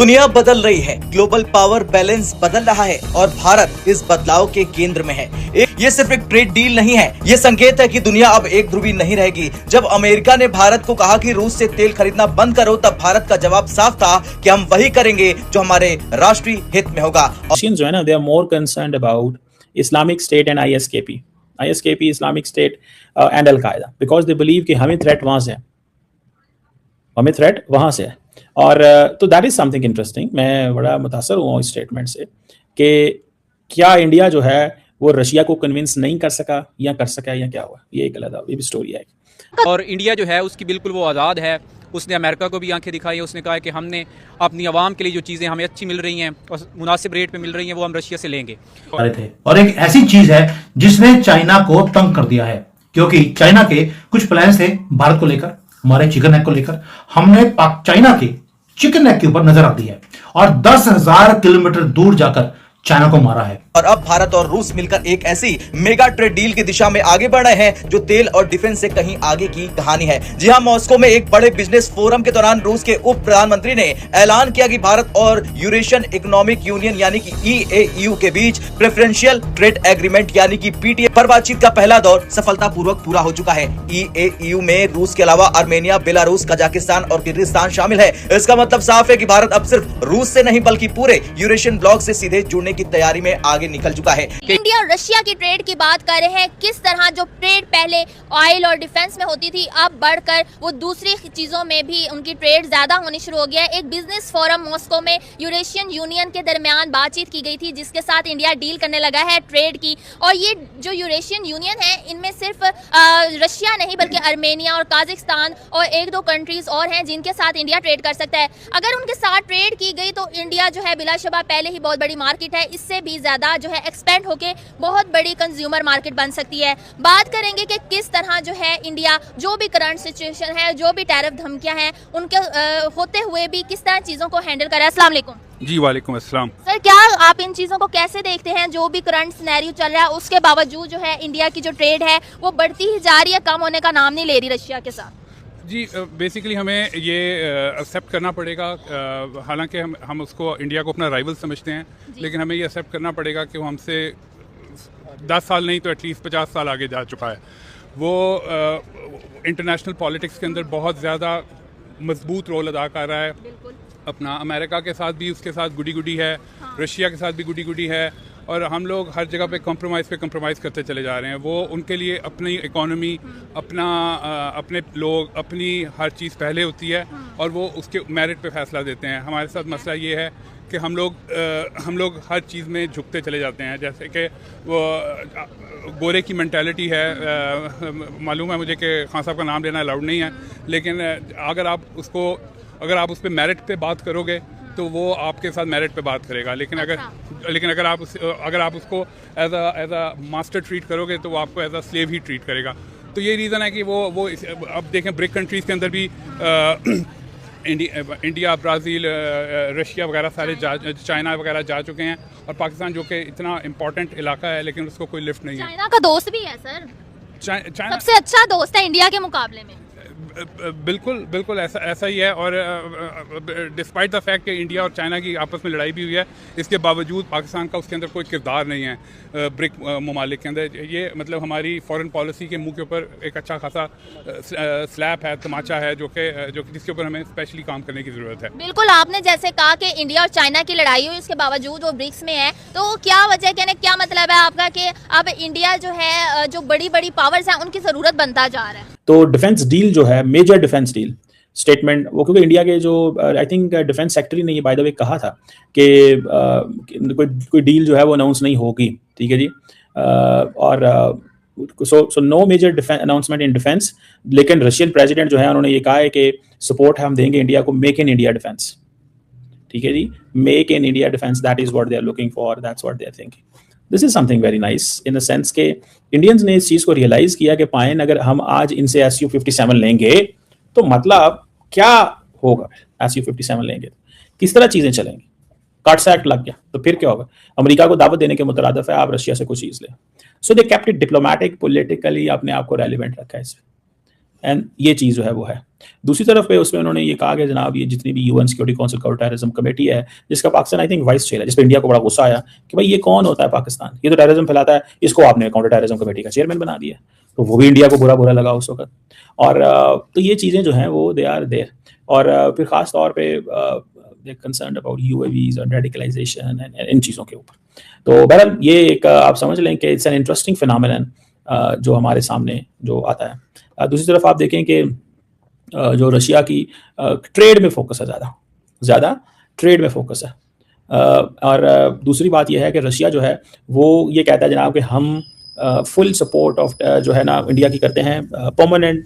दुनिया बदल रही है, ग्लोबल पावर बैलेंस बदल रहा है और भारत इस बदलाव के केंद्र में है। ये सिर्फ एक ट्रेड डील नहीं है, ये संकेत है कि दुनिया अब एक ध्रुवी नहीं रहेगी। जब अमेरिका ने भारत को कहा कि रूस से तेल खरीदना बंद करो, तब भारत का जवाब साफ था कि हम वही करेंगे जो हमारे राष्ट्रीय हित में होगा। जो है ना, they are more concerned about Islamic State and ISKP, Islamic State and Al-Qaeda, because they believe कि हमें थ्रेट वहां से है, हमें थ्रेट वहां से है। और तो दैट इज समथिंग इंटरेस्टिंग। मैं बड़ा मुतासर हुआ इस स्टेटमेंट से कि क्या इंडिया जो है वो रशिया को कन्विंस नहीं कर सका या कर सका या क्या हुआ, ये एक अलग ये भी स्टोरी है। और इंडिया जो है उसकी बिल्कुल वो आज़ाद है, उसने अमेरिका को भी आंखें दिखाई है। उसने कहा है कि हमने अपनी आवाम के लिए जो चीज़ें हमें अच्छी मिल रही हैं और मुनासिब रेट पे मिल रही हैं वो हम रशिया से लेंगे। और एक ऐसी चीज है जिसने चाइना को तंग कर दिया है, क्योंकि चाइना के कुछ प्लान थे भारत को लेकर, हमारे चिकन नेक को लेकर। हमने चाइना के चिकन नेक के ऊपर नजर रख दी है और 10,000 किलोमीटर दूर जाकर चाइना को मारा है। और अब भारत और रूस मिलकर एक ऐसी मेगा ट्रेड डील की दिशा में आगे बढ़ रहे हैं जो तेल और डिफेंस से कहीं आगे की कहानी है। जी हां, मॉस्को में एक बड़े बिजनेस फोरम के दौरान रूस के उप प्रधानमंत्री ने ऐलान किया कि भारत और यूरेशियन इकोनॉमिक यूनियन यानी कि EAU के बीच प्रेफरेंशियल ट्रेड एग्रीमेंट यानी कि PTA पर बातचीत का पहला दौर सफलतापूर्वक पूरा हो चुका है। EAU में रूस के अलावा आर्मेनिया, बेलारूस, कजाकिस्तान और किर्गिस्तान शामिल है। इसका मतलब साफ है कि भारत अब सिर्फ रूस से नहीं बल्कि पूरे यूरेशियन ब्लॉक से सीधे जुड़ने की तैयारी में आगे निकल चुका है। इंडिया और रशिया की ट्रेड की बात कर रहे हैं, किस तरह जो ट्रेड पहले ऑयल और डिफेंस में होती थी अब बढ़कर वो दूसरी चीजों में भी उनकी ट्रेड ज्यादा होनी शुरू हो गया है। एक बिजनेस फोरम मॉस्को में यूरेशियन यूनियन के दरमियान बातचीत की गई थी जिसके साथ इंडिया डील करने लगा है ट्रेड की। और ये जो यूरेशियन यूनियन है इनमें सिर्फ रशिया नहीं बल्कि आर्मेनिया और काजाकिस्तान और एक दो कंट्रीज और हैं जिनके साथ इंडिया ट्रेड कर सकता है। अगर उनके साथ ट्रेड की गई तो इंडिया जो है बिलाशुबा पहले ही बहुत बड़ी मार्केट है, इससे भी ज्यादा जो है एक्सपेंड होके बहुत बड़ी कंज्यूमर मार्केट बन सकती है। बात करेंगे कि किस तरह जो है इंडिया जो भी करंट सिचुएशन है, जो भी टैरिफ धमकियां हैं उनके होते हुए भी किस तरह चीजों को हैंडल कर रहा है। अस्सलाम वालेकुम। जी वालेकुम अस्सलाम। सर, क्या आप इन चीजों को कैसे देखते हैं? जो भी करंट सिनेरियो चल रहा है उसके बावजूद जो है इंडिया की जो ट्रेड है वो बढ़ती ही जा रही है, कम होने का नाम नहीं ले रही रशिया के साथ। जी बेसिकली हमें ये एक्सेप्ट करना पड़ेगा, हालांकि हम उसको इंडिया को अपना राइवल समझते हैं, लेकिन हमें ये एक्सेप्ट करना पड़ेगा कि वो हमसे 10 साल नहीं तो एटलीस्ट 50 साल आगे जा चुका है। वो इंटरनेशनल पॉलिटिक्स के अंदर बहुत ज़्यादा मजबूत रोल अदा कर रहा है। अपना अमेरिका के साथ भी उसके साथ गुडी गुडी है, रशिया के साथ भी गुडी गुडी है, और हम लोग हर जगह पे कंप्रोमाइज़ करते चले जा रहे हैं। वो उनके लिए अपनी इकोनॉमी, अपने लोग, अपनी हर चीज़ पहले होती है और वो उसके मेरिट पे फैसला देते हैं। हमारे साथ मसला ये है कि हम लोग हर चीज़ में झुकते चले जाते हैं। जैसे कि वो गोरे की मेंटालिटी है, मालूम है मुझे कि खान साहब का नाम लेना अलाउड नहीं है, लेकिन अगर आप उस पर मेरिट पे बात करोगे तो वो आपके साथ मेरिट पे बात करेगा, लेकिन अगर आप उसको एज अ मास्टर ट्रीट करोगे तो वो आपको एज अ स्लेव ही ट्रीट करेगा। तो ये रीज़न है कि वो अब देखें ब्रिक कंट्रीज़ के अंदर भी इंडिया, ब्राज़ील, रशिया वगैरह सारे चाइना वगैरह जा चुके हैं, और पाकिस्तान जो कि इतना इम्पोर्टेंट इलाका है लेकिन उसको कोई लिफ्ट नहीं है। चाइना का दोस्त भी है सर, चाइना सबसे अच्छा दोस्त है इंडिया के मुकाबले में। बिल्कुल ऐसा ही है। और डिस्पाइट द फैक्ट कि इंडिया और चाइना की आपस में लड़ाई भी हुई है, इसके बावजूद पाकिस्तान का उसके अंदर कोई किरदार नहीं है ब्रिक ममालिक के अंदर। ये मतलब हमारी फॉरेन पॉलिसी के मुंह के ऊपर एक अच्छा खासा स्लैप है, तमाचा है, जो कि जिसके ऊपर हमें स्पेशली काम करने की ज़रूरत है। बिल्कुल, आपने जैसे कहा कि इंडिया और चाइना की लड़ाई हुई, इसके बावजूद वो ब्रिक्स में है, तो क्या वजह, कहने क्या मतलब है आपका कि अब इंडिया जो है जो बड़ी बड़ी पावर्स हैं उनकी ज़रूरत बनता जा रहा है? तो डिफेंस डील जो है, मेजर डिफेंस डील स्टेटमेंट, वो क्योंकि इंडिया के जो आई थिंक डिफेंस सेक्रेटरी ने ये बाय द वे कहा था कि कोई डील जो है वो अनाउंस नहीं होगी, ठीक है जी। और so no major announcement in defence, लेकिन रशियन प्रेसिडेंट जो है उन्होंने ये कहा है कि सपोर्ट हम देंगे इंडिया को, मेक इन इंडिया डिफेंस, ठीक है जी, make in India defence, that is what they are looking for, that's what they are thinking. This is something very nice in the sense के इंडियंस ने इस चीज़ को रियलाइज किया कि पायन अगर हम आज इनसे SU-57 लेंगे तो मतलब क्या होगा। SU-57 लेंगे तो किस तरह चीज़ें चलेंगी, कट्स एक्ट लग गया तो फिर क्या होगा। अमेरिका को दावत देने के मुतरादिफ है आप रशिया से कुछ चीज़ लें। So they kept it diplomatic, politically अपने आप को रेलिवेंट रखा है इसमें। एंड ये चीज़ जो है वो है। दूसरी तरफ पे उसमें उन्होंने ये कहा कि जनाब ये जितनी भी UN security council counter terrorism committee है, जिसका Pakistan I think vice chair है, जिस पर इंडिया को बड़ा गुस्सा आया कि भाई ये कौन होता है पाकिस्तान, ये तो टेररिज्म फैलाता है, इसको आपने काउंटर टेररिज्म कमेटी का चेयरमैन बना दिया। तो वो भी इंडिया को बुरा बुरा लगा उस वक्त। और तो ये चीज़ें जो हैं वो दे आर देयर। और फिर ख़ास तौर पे दे कंसर्न्ड अबाउट यूएवीज और रेडिकलाइजेशन एंड इन चीज़ों के ऊपर। तो बहरहाल ये एक आप समझ लें कि इट्स एन इंटरेस्टिंग फिनोमेनन जो हमारे सामने जो आता है। दूसरी तरफ आप देखें कि जो रशिया की ट्रेड में फोकस है, ज़्यादा ट्रेड में फोकस है। और दूसरी बात यह है कि रशिया जो है वो ये कहता है जनाब कि हम फुल सपोर्ट ऑफ जो है ना इंडिया की करते हैं permanent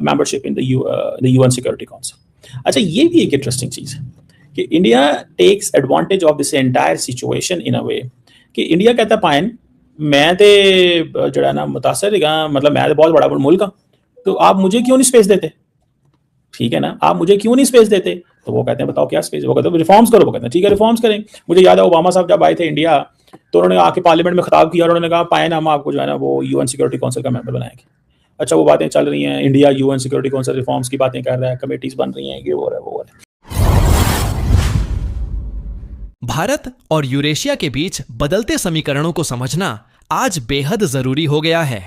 membership in the UN security council. अच्छा, ये भी एक इंटरेस्टिंग चीज़ है कि India takes advantage of this entire situation in a way कि इंडिया कहता है पाइन मैं तो जड़ा ना मुतासर है, मतलब मैं तो बहुत बड़ा मुल्क हाँ, तो आप मुझे क्यों नहीं स्पेस देते, ठीक है ना, आप मुझे क्यों नहीं स्पेस देते। तो वो कहते हैं बताओ क्या स्पेस, वो कहते हैं रिफॉर्म्स करो। वो कहते हैं ठीक है रिफॉर्म्स करें। मुझे याद है ओबामा साहब जब आए थे इंडिया तो उन्होंने आके पार्लियामेंट में खिताब किया और उन्होंने कहा पाए ना हम आपको जो है ना वो यूएन सिक्योरिटी काउंसिल का मेंबर बनाएंगे। अच्छा, वो बातें चल रही हैं, India UN security council reforms की बातें कर रहा है, कमेटीज बन रही हैं, ये हो रहा है वो हो रहा है। भारत और यूरेशिया के बीच बदलते समीकरणों को समझना आज बेहद जरूरी हो गया है।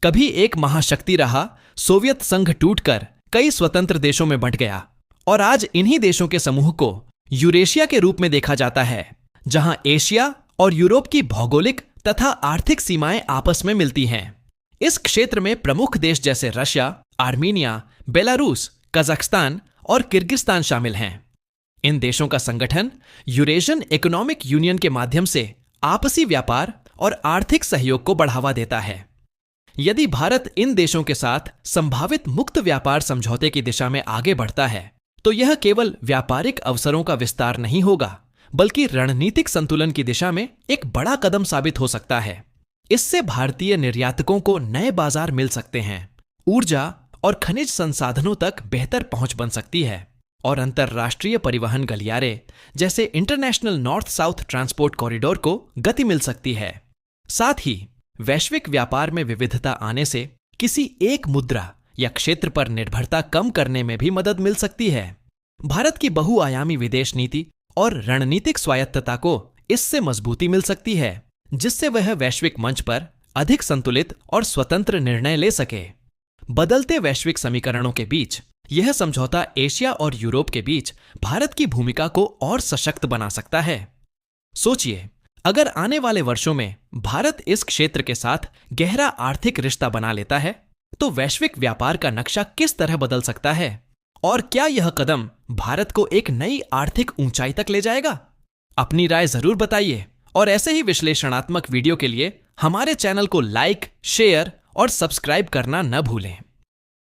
कभी एक महाशक्ति रहा सोवियत संघ टूटकर कई स्वतंत्र देशों में बंट गया और आज इन्हीं देशों के समूह को यूरेशिया के रूप में देखा जाता है, जहां एशिया और यूरोप की भौगोलिक तथा आर्थिक सीमाएं आपस में मिलती हैं। इस क्षेत्र में प्रमुख देश जैसे रशिया, आर्मीनिया, बेलारूस, कजाकिस्तान और किर्गिस्तान शामिल हैं। इन देशों का संगठन यूरेशियन इकोनॉमिक यूनियन के माध्यम से आपसी व्यापार और आर्थिक सहयोग को बढ़ावा देता है। यदि भारत इन देशों के साथ संभावित मुक्त व्यापार समझौते की दिशा में आगे बढ़ता है तो यह केवल व्यापारिक अवसरों का विस्तार नहीं होगा, बल्कि रणनीतिक संतुलन की दिशा में एक बड़ा कदम साबित हो सकता है। इससे भारतीय निर्यातकों को नए बाजार मिल सकते हैं, ऊर्जा और खनिज संसाधनों तक बेहतर पहुंच बन सकती है और अंतरराष्ट्रीय परिवहन गलियारे जैसे international north south transport corridor को गति मिल सकती है। साथ ही वैश्विक व्यापार में विविधता आने से किसी एक मुद्रा या क्षेत्र पर निर्भरता कम करने में भी मदद मिल सकती है। भारत की बहुआयामी विदेश नीति और रणनीतिक स्वायत्तता को इससे मजबूती मिल सकती है, जिससे वह वैश्विक मंच पर अधिक संतुलित और स्वतंत्र निर्णय ले सके। बदलते वैश्विक समीकरणों के बीच यह समझौता एशिया और यूरोप के बीच भारत की भूमिका को और सशक्त बना सकता है। सोचिए, अगर आने वाले वर्षों में भारत इस क्षेत्र के साथ गहरा आर्थिक रिश्ता बना लेता है तो वैश्विक व्यापार का नक्शा किस तरह बदल सकता है और क्या यह कदम भारत को एक नई आर्थिक ऊंचाई तक ले जाएगा? अपनी राय जरूर बताइए और ऐसे ही विश्लेषणात्मक वीडियो के लिए हमारे चैनल को लाइक, शेयर और सब्सक्राइब करना न भूलें।